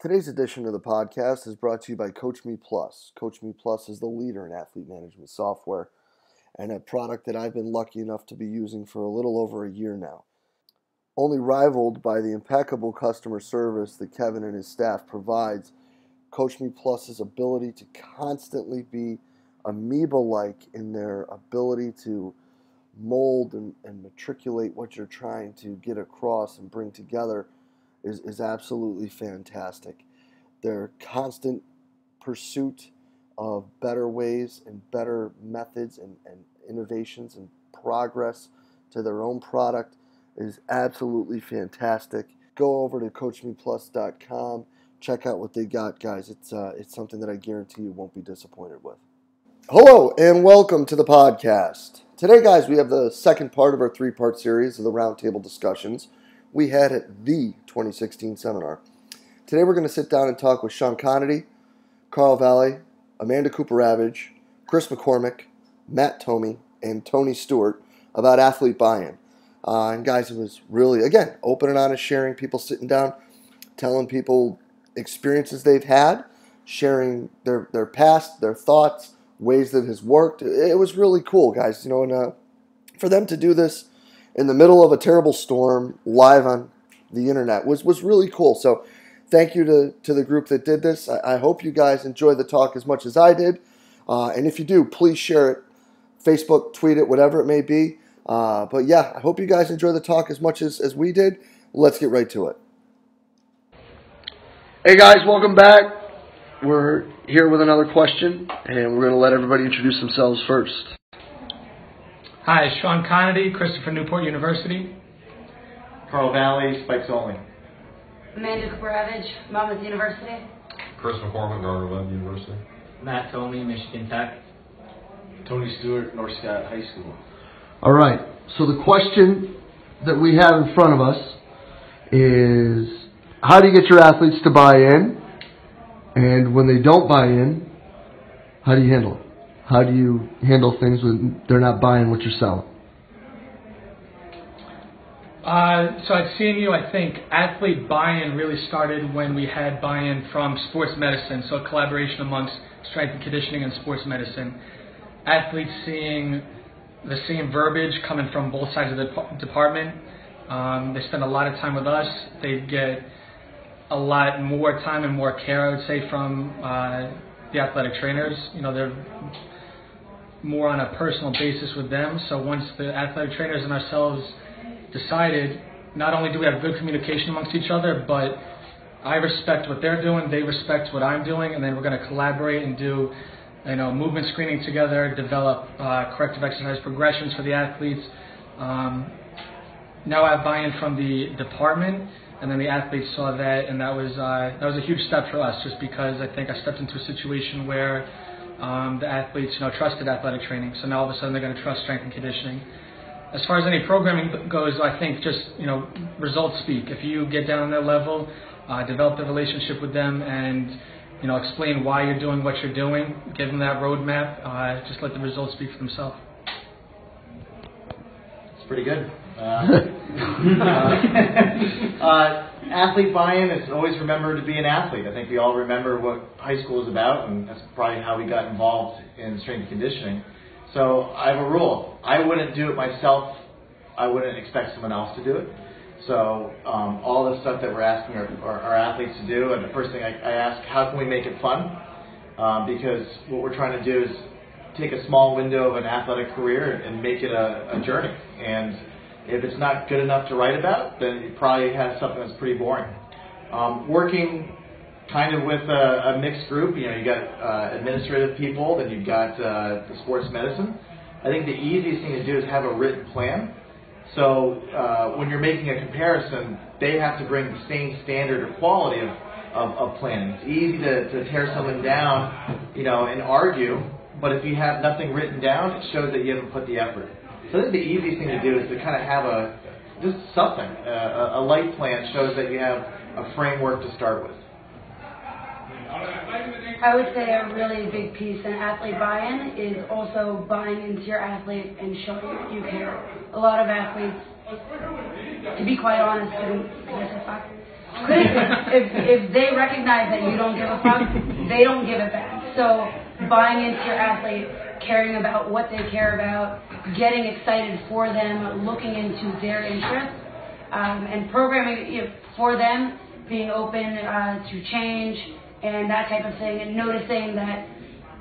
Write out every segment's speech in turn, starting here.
Today's edition of the podcast is brought to you by Coach Me Plus. Coach Me Plus is the leader in athlete management software and a product that I've been lucky enough to be using for a little over a year now. Only rivaled by the impeccable customer service that Kevin and his staff provides, Coach Me Plus's ability to constantly be amoeba-like in their ability to mold and matriculate what you're trying to get across and bring together is absolutely fantastic. Their constant pursuit of better ways and better methods and innovations and progress to their own product is absolutely fantastic. Go over to CoachMePlus.com. Check out what they got, guys. It's something that I guarantee you won't be disappointed with. Hello and welcome to the podcast. Today, guys, we have the second part of our three-part series of the roundtable discussions we had at the 2016 seminar. Today we're going to sit down and talk with Sean Conaty, Valle, Amanda Kuperavege, Chris McCormick, Matt Thome, and Tony Stewart about athlete buy-in. And guys, it was really, again, open and honest sharing, people sitting down, telling people experiences they've had, sharing their past, their thoughts, ways that has worked. It was really cool, guys. And for them to do this in the middle of a terrible storm, live on the internet, was really cool. So thank you to the group that did this. I hope you guys enjoyed the talk as much as I did. And if you do, please share it, Facebook, tweet it, whatever it may be. But yeah, I hope you guys enjoy the talk as much as we did. Let's get right to it. Hey guys, welcome back. We're here with another question, and we're going to let everybody introduce themselves first. Hi, Sean Conaty, Christopher Newport University. Valle, Spikes Only. Amanda Kuperavege, Monmouth University. Chris McCormick, Gardner-Webb University. Matt Thome, Michigan Tech. Tony Stewart, North Scott High School. All right, so the question that we have in front of us is, how do you get your athletes to buy in? And when they don't buy in, how do you handle it? How do you handle things when they're not buying what you're selling? So at CMU, I think athlete buy-in really started when we had buy-in from sports medicine, so a collaboration amongst strength and conditioning and sports medicine. Athletes seeing the same verbiage coming from both sides of the department. They spend a lot of time with us. They get a lot more time and more care, I would say, from the athletic trainers. They're more on a personal basis with them. So once the athletic trainers and ourselves decided, not only do we have good communication amongst each other, but I respect what they're doing, they respect what I'm doing, and then we're going to collaborate and do movement screening together, develop corrective exercise progressions for the athletes. Now I have buy-in from the department, and then the athletes saw that, and that was a huge step for us, just because I think I stepped into a situation where the athletes trusted athletic training, so now all of a sudden they're going to trust strength and conditioning. As far as any programming goes, I think just results speak. If you get down on their level, develop the relationship with them, and explain why you're doing what you're doing, give them that roadmap, just let the results speak for themselves. It's pretty good. Athlete buy-in is always remember to be an athlete. I think we all remember what high school is about, and that's probably how we got involved in strength and conditioning. So I have a rule. I wouldn't do it myself. I wouldn't expect someone else to do it. So all the stuff that we're asking our athletes to do, and the first thing I ask, how can we make it fun? Because what we're trying to do is take a small window of an athletic career and make it a journey. And if it's not good enough to write about, then it probably has something that's pretty boring. Working kind of with a mixed group, you got administrative people, then you've got the sports medicine. I think the easiest thing to do is have a written plan. So when you're making a comparison, they have to bring the same standard or quality of planning. It's easy to tear someone down, and argue, but if you have nothing written down, it shows that you haven't put the effort. So I think the easiest thing to do is to kind of have just something. A light plan shows that you have a framework to start with. I would say a really big piece in athlete buy-in is also buying into your athlete and showing that you care. A lot of athletes, to be quite honest, and I guess if they recognize that you don't give a fuck, they don't give it back. So buying into your athlete, caring about what they care about, getting excited for them, looking into their interests, and programming for them, being open to change and that type of thing, and noticing that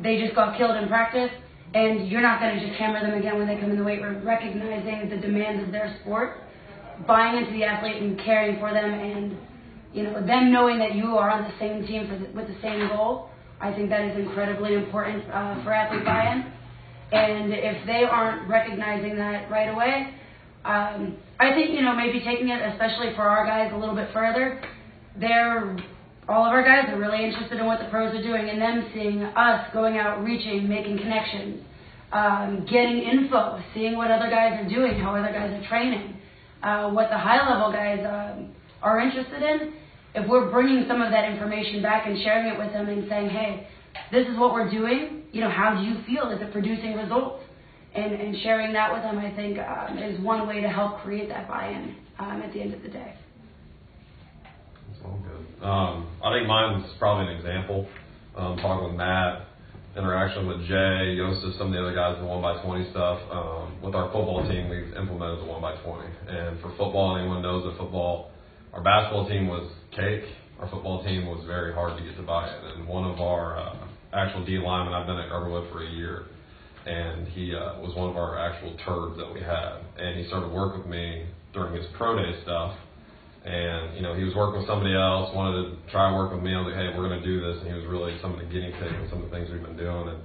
they just got killed in practice, and you're not going to just hammer them again when they come in the weight room, recognizing the demands of their sport, buying into the athlete and caring for them, and them knowing that you are on the same team with the same goal. I think that is incredibly important for athlete buy-in. And if they aren't recognizing that right away, I think, maybe taking it, especially for our guys, a little bit further, all of our guys are really interested in what the pros are doing, and them seeing us going out, reaching, making connections, getting info, seeing what other guys are doing, how other guys are training, what the high-level guys are interested in. If we're bringing some of that information back and sharing it with them and saying, hey, this is what we're doing, how do you feel? Is it producing results? And sharing that with them, I think, is one way to help create that buy-in at the end of the day. That's all good. I think mine's probably an example. Talking with Matt, interaction with Jay, Yosef, some of the other guys in the 1x20 stuff. With our football team, we've implemented the 1x20. And for football, anyone knows that football, our basketball team was cake. Our football team was very hard to get to buy-in. And one of our actual D linemen, I've been at Garberwood for a year, and he was one of our actual turds that we had. And he started work with me during his pro day stuff. And, he was working with somebody else, wanted to try and work with me. I was like, hey, we're going to do this. And he was really some of the guinea pig and some of the things we've been doing. And,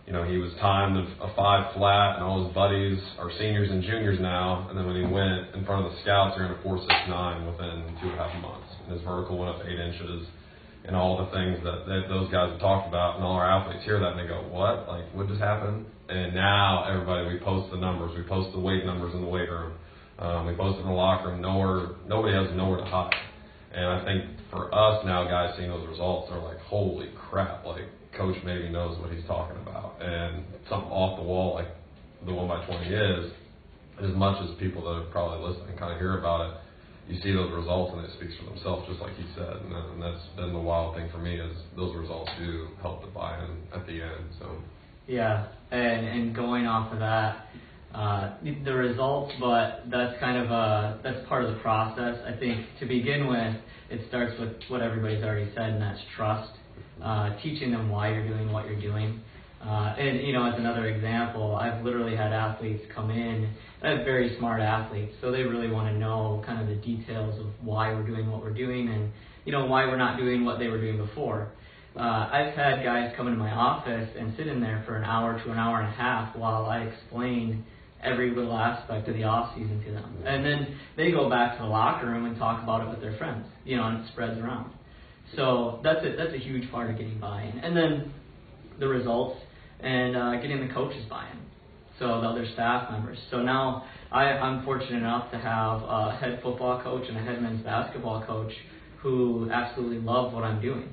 he was timed a 5 flat, and all his buddies are seniors and juniors now. And then when he went in front of the scouts, he ran a 4.69 within 2.5 months. And his vertical went up 8 inches. And all the things that those guys have talked about, and all our athletes hear that and they go, what? Like, what just happened? And now everybody, we post the numbers. We post the weight numbers in the weight room. We post it in the locker room. Nobody has nowhere to hide. And I think for us now, guys seeing those results, they're like, holy crap, like, Coach maybe knows what he's talking about. And something off the wall like the 1x20 is, as much as people that are probably listening kind of hear about it, you see those results and it speaks for themselves, just like he said. And that's been the wild thing for me is those results do help the buy-in at the end. So yeah, and going off of that, the results, but that's kind of that's part of the process. I think to begin with, it starts with what everybody's already said, and that's trust. Teaching them why you're doing what you're doing. And, as another example, I've literally had athletes come in, and I have very smart athletes, so they really want to know kind of the details of why we're doing what we're doing and, why we're not doing what they were doing before. I've had guys come into my office and sit in there for an hour to an hour and a half while I explain every little aspect of the off-season to them. And then they go back to the locker room and talk about it with their friends, and it spreads around. So that's a huge part of getting buy-in. And then the results and getting the coaches buy-in, so the other staff members. So now I'm fortunate enough to have a head football coach and a head men's basketball coach who absolutely love what I'm doing.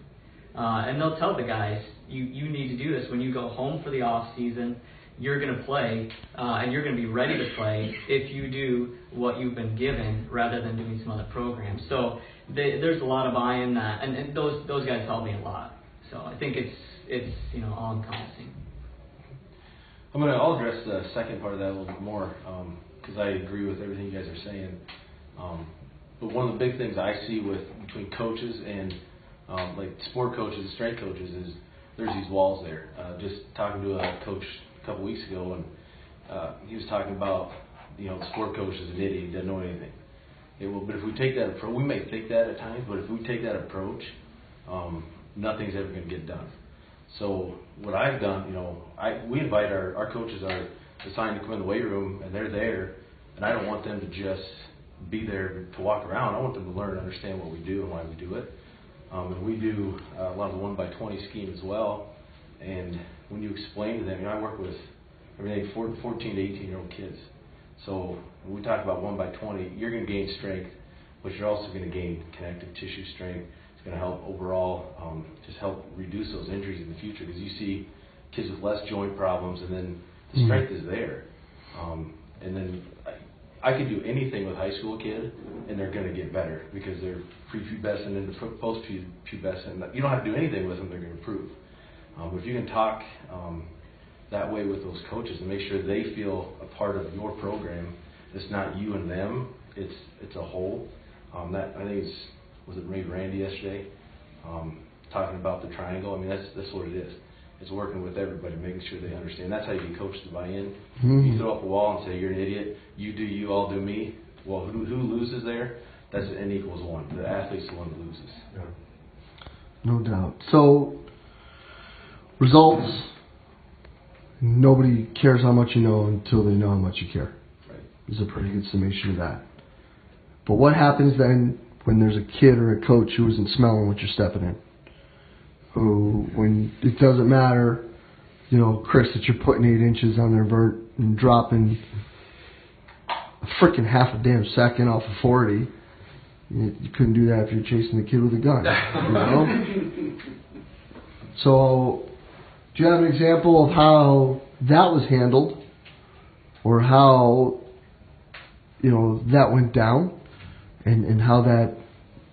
And they'll tell the guys, you need to do this. When you go home for the off-season, you're going to play, and you're going to be ready to play if you do what you've been given rather than doing some other programs. So there's a lot of buy-in that, and those guys help me a lot. So I think it's all-encompassing. I'll address the second part of that a little bit more because I agree with everything you guys are saying. But one of the big things I see between coaches and like sport coaches and strength coaches is there's these walls there. Just talking to a coach a couple weeks ago, and he was talking about the sport coach is an idiot, he doesn't know anything. But if we take that approach, we may think that at times, but if we take that approach, nothing's ever going to get done. So what I've done, we invite our coaches are assigned to come in the weight room, and they're there, and I don't want them to just be there to walk around. I want them to learn and understand what we do and why we do it. And we do a lot of the 1x20 scheme as well. And when you explain to them, I work with everything 14 to 18-year-old kids. So when we talk about 1x20, you're going to gain strength, but you're also going to gain connective tissue strength. It's going to help overall, just help reduce those injuries in the future, because you see kids with less joint problems, and then the strength is there. And then I could do anything with high school kid, and they're going to get better because they're prepubescent into post-pubescent. You don't have to do anything with them; they're going to improve. But if you can talk that way with those coaches and make sure they feel a part of your program, it's not you and them; it's a whole. That I think was it maybe Randy yesterday talking about the triangle. I mean, that's what it is. It's working with everybody, making sure they understand. That's how you get coaches to buy in. Mm-hmm. You throw up a wall and say, you're an idiot, you do you, I'll do me. Well, who loses there? That's N equals 1. The athlete's the one who loses. Yeah. No doubt. So, results, nobody cares how much you know until they know how much you care. Right. Is a pretty good summation of that. But what happens then when there's a kid or a coach who isn't smelling what you're stepping in? Who, when it doesn't matter, Chris, that you're putting 8 inches on their vert and dropping a freaking half a damn second off of 40. You couldn't do that if you're chasing the kid with a gun. So, do you have an example of how that was handled, or how that went down, and how that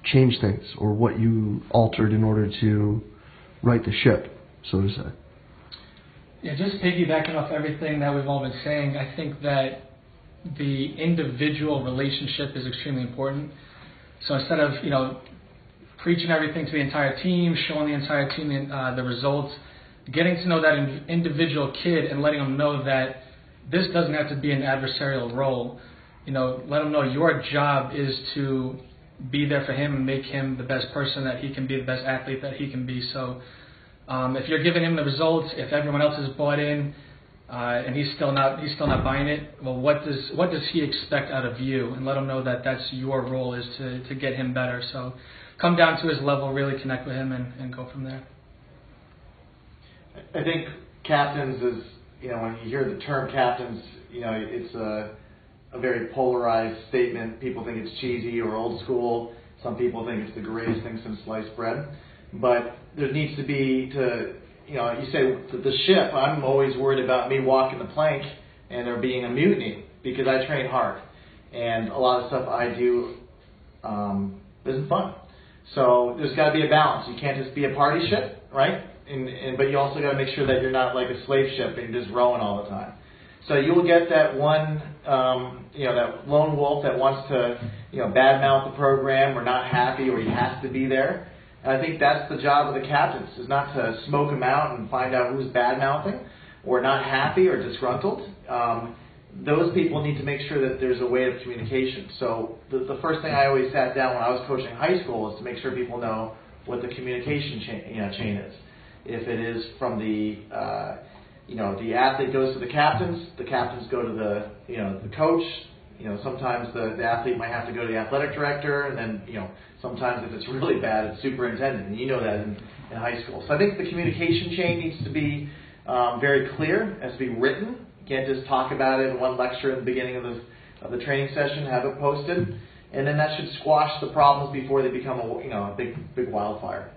changed things, or what you altered in order to right the ship, so to say? Yeah, just piggybacking off everything that we've all been saying, I think that the individual relationship is extremely important. So instead of, preaching everything to the entire team, showing the entire team the results, getting to know that individual kid and letting them know that this doesn't have to be an adversarial role. Let them know your job is to be there for him and make him the best person that he can be, the best athlete that he can be. So if you're giving him the results, if everyone else is bought in, and he's still not buying it, well, what does he expect out of you? And let him know that that's your role, is to get him better. So come down to his level, really connect with him, and go from there. I think captains is, when you hear the term captains, it's a very polarized statement. People think it's cheesy or old school. Some people think it's the greatest thing since sliced bread. But there needs to be, you say the ship, I'm always worried about me walking the plank and there being a mutiny, because I train hard. And a lot of stuff I do isn't fun. So there's got to be a balance. You can't just be a party ship, right? But you also got to make sure that you're not like a slave ship and you're just rowing all the time. So you will get that one, that lone wolf that wants to, badmouth the program or not happy or he has to be there. And I think that's the job of the captains, is not to smoke them out and find out who's badmouthing or not happy or disgruntled. Those people need to make sure that there's a way of communication. So the first thing I always sat down when I was coaching high school is to make sure people know what the communication chain is. If it is from the athlete goes to the captains go to the coach. Sometimes the athlete might have to go to the athletic director, and then, sometimes if it's really bad, it's superintendent, and you know that in high school. So I think the communication chain needs to be very clear, it has to be written. You can't just talk about it in one lecture at the beginning of the training session, have it posted, and then that should squash the problems before they become a big wildfire.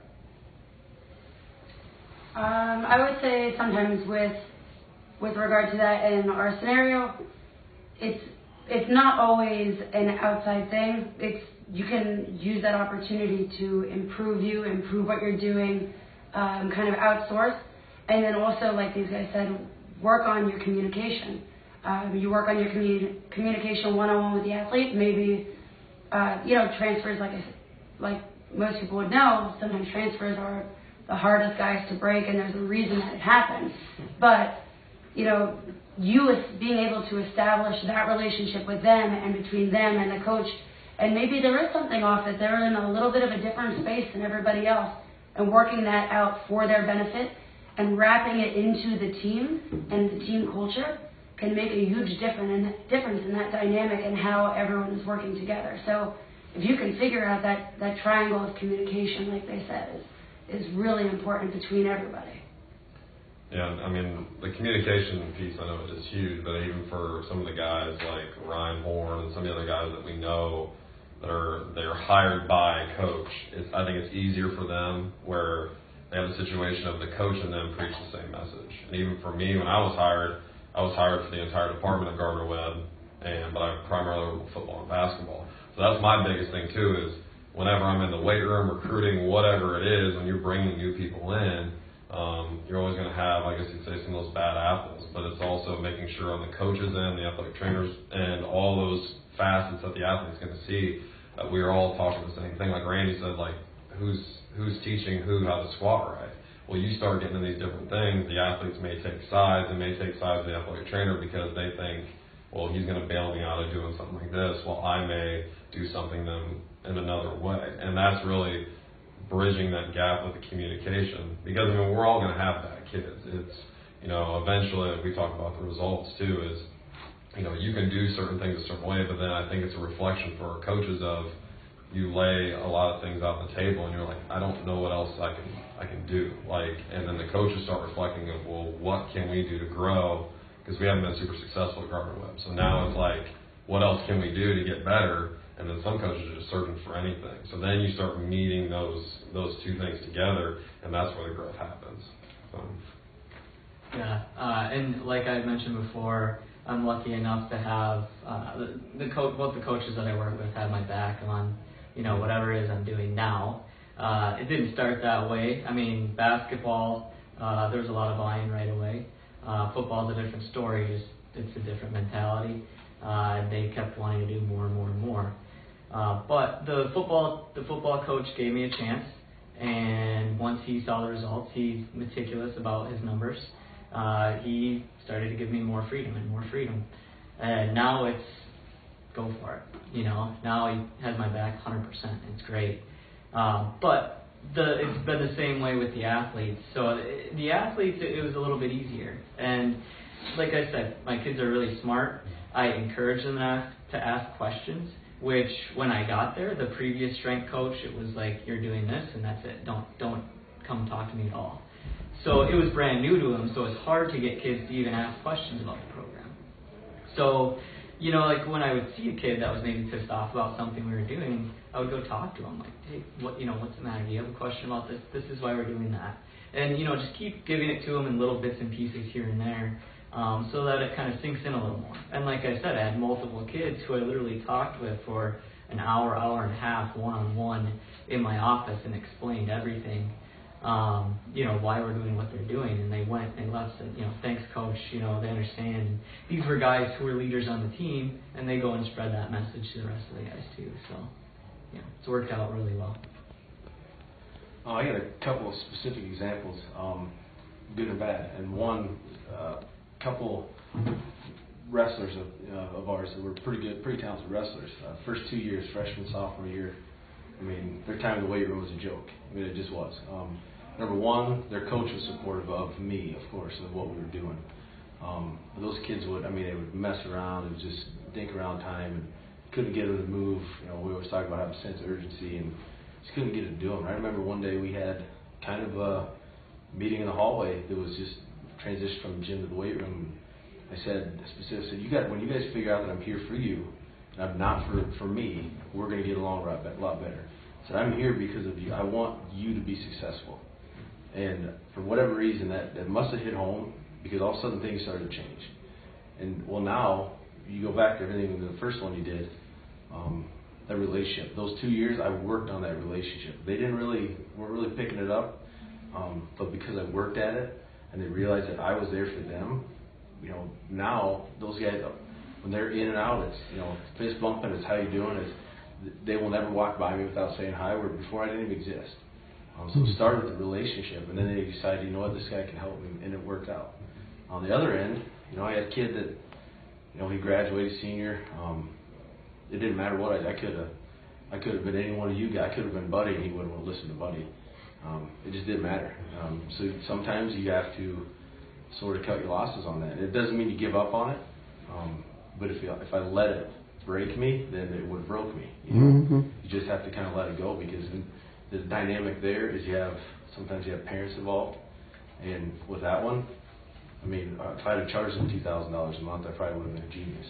I would say sometimes with regard to that in our scenario, it's not always an outside thing. You can use that opportunity to improve what you're doing, kind of outsource, and then also, like these guys said, work on your communication. You work on your communication one-on-one with the athlete. Maybe transfers, like most people would know, sometimes transfers are the hardest guys to break, and there's a reason that it happens. But you being able to establish that relationship with them and between them and the coach, and maybe there is something off that they're in a little bit of a different space than everybody else, and working that out for their benefit and wrapping it into the team and the team culture can make a huge difference in that dynamic and how everyone is working together. So if you can figure out that triangle of communication, like they said, is really important between everybody. Yeah, I mean, the communication piece, I know, is huge, but even for some of the guys like Ryan Horn and some of the other guys that we know they're hired by a coach, I think it's easier for them where they have the situation of the coach and them preach the same message. And even for me, when I was hired for the entire department of Gardner Webb, but I primarily work with football and basketball. So that's my biggest thing too, is whenever I'm in the weight room, recruiting, whatever it is, when you're bringing new people in, you're always going to have, I guess you'd say, some of those bad apples, but it's also making sure on the coaches end, the athletic trainers, and all those facets that the athlete's going to see, that we are all talking the same thing. Like Randy said, like, who's teaching who how to squat right? Well, you start getting in these different things, the athletes may take sides, they may take sides of the athletic trainer because they think, well, he's going to bail me out of doing something like this, while I may do something in another way. And that's really bridging that gap with the communication, because I mean, we're all going to have bad kids. It's, you know, eventually, if we talk about the results too, is, you know, you can do certain things a certain way, but then I think it's a reflection for our coaches of, you lay a lot of things out on the table and you're like, I don't know what else I can do, like, and then the coaches start reflecting of, well, what can we do to grow, because we haven't been super successful at Gardner Webb. So now it's like, what else can we do to get better? And then some coaches are just searching for anything. So then you start meeting those two things together, and that's where the growth happens. So. Yeah, and like I mentioned before, I'm lucky enough to have both the coaches that I work with have my back on, you know, whatever it is I'm doing now. It didn't start that way. I mean, basketball, there's a lot of buy-in right away. Football's a different story. It's a different mentality. They kept wanting to do more and more and more. But the football coach gave me a chance, and once he saw the results, he's meticulous about his numbers. He started to give me more freedom, and now it's go for it. You know, now he has my back 100%. It's great. But it's been the same way with the athletes. So the athletes, it was a little bit easier. And like I said, my kids are really smart. I encourage them to ask questions, which when I got there, the previous strength coach, it was like, you're doing this and that's it. Don't come talk to me at all. So it was brand new to them, so it's hard to get kids to even ask questions about the program. So, you know, like when I would see a kid that was maybe pissed off about something we were doing, I would go talk to him, like, hey, what's the matter? Do you have a question about this? This is why we're doing that. And, you know, just keep giving it to them in little bits and pieces here and there, so that it kind of sinks in a little more. And like I said, I had multiple kids who I literally talked with for an hour, hour and a half, one-on-one in my office and explained everything, you know, why we're doing what they're doing. And they went and left and said, you know, thanks, coach, you know, they understand. And these were guys who were leaders on the team, and they go and spread that message to the rest of the guys too. So, yeah, it's worked out really well. I got a couple of specific examples, good and bad. And one, couple wrestlers of ours that were pretty good, pretty talented wrestlers. First 2 years, freshman, sophomore year, I mean, their time in the weight room was a joke. I mean, it just was. Number one, their coach was supportive of me, of course, of what we were doing. But those kids would, I mean, they would mess around and just dink around time and couldn't get them to move. You know, we always talk about having a sense of urgency and just couldn't get it to do them. I remember one day we had kind of a meeting in the hallway that was just transitioned from the gym to the weight room. I said, specifically, when you guys figure out that I'm here for you, and I'm not for me, we're going to get along a lot better. I said, I'm here because of you. I want you to be successful. And for whatever reason, that must have hit home, because all of a sudden things started to change. And well, now you go back to everything in the first one you did, that relationship. Those 2 years, I worked on that relationship. They weren't really picking it up, but because I worked at it, and they realized that I was there for them. You know, now those guys, when they're in and out, it's, you know, fist bumping, it's how you doing, they will never walk by me without saying hi, where before I didn't even exist. So it started with the relationship, and then they decided, you know what, this guy can help me, and it worked out. On the other end, you know, I had a kid that, you know, he graduated senior. It didn't matter what I could have been any one of you guys. I could have been Buddy, and he wouldn't have listened to Buddy. It just didn't matter. So sometimes you have to sort of cut your losses on that. It doesn't mean you give up on it, but if I let it break me, then it would have broke me. You know? Mm-hmm. You just have to kind of let it go, because the dynamic there is sometimes you have parents involved, and with that one, I mean, if I had charged them $2,000 a month, I probably would have been a genius.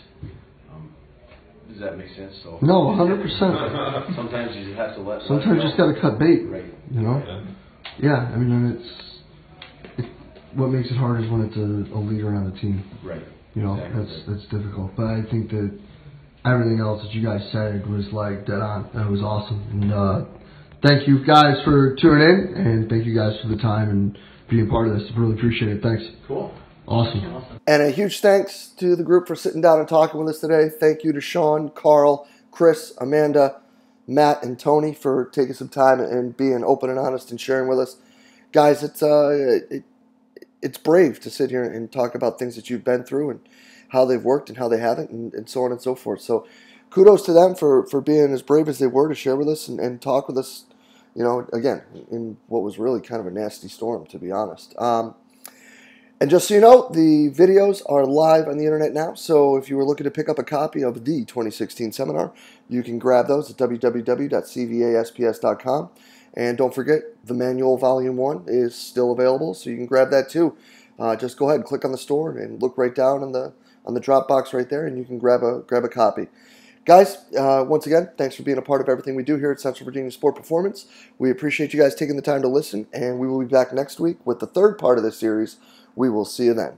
Does that make sense? So no, 100%. Sometimes you just have to let. Sometimes you just got to cut bait. Right. You know. Yeah. I mean, and what makes it hard is when it's a leader on the team. Right. You know, exactly. that's difficult. But I think that everything else that you guys said was like dead on. It was awesome. And thank you guys for tuning in, and thank you guys for the time and being part of this. Really appreciate it. Thanks. Cool. Awesome. And a huge thanks to the group for sitting down and talking with us today. Thank you to Sean, Carl, Chris, Amanda, Matt, and Tony for taking some time and being open and honest and sharing with us. Guys, it's brave to sit here and talk about things that you've been through and how they've worked and how they haven't, and so on and so forth. So kudos to them for being as brave as they were to share with us and talk with us, again, in what was really kind of a nasty storm, to be honest. And just so you know, the videos are live on the internet now, so if you were looking to pick up a copy of the 2016 seminar, you can grab those at www.cvasps.com. And don't forget, the manual volume 1 is still available, so you can grab that too. Just go ahead and click on the store and look right down on the drop box right there, and you can grab a copy. Guys, once again, thanks for being a part of everything we do here at Central Virginia Sport Performance. We appreciate you guys taking the time to listen, and we will be back next week with the third part of this series. We will see you then.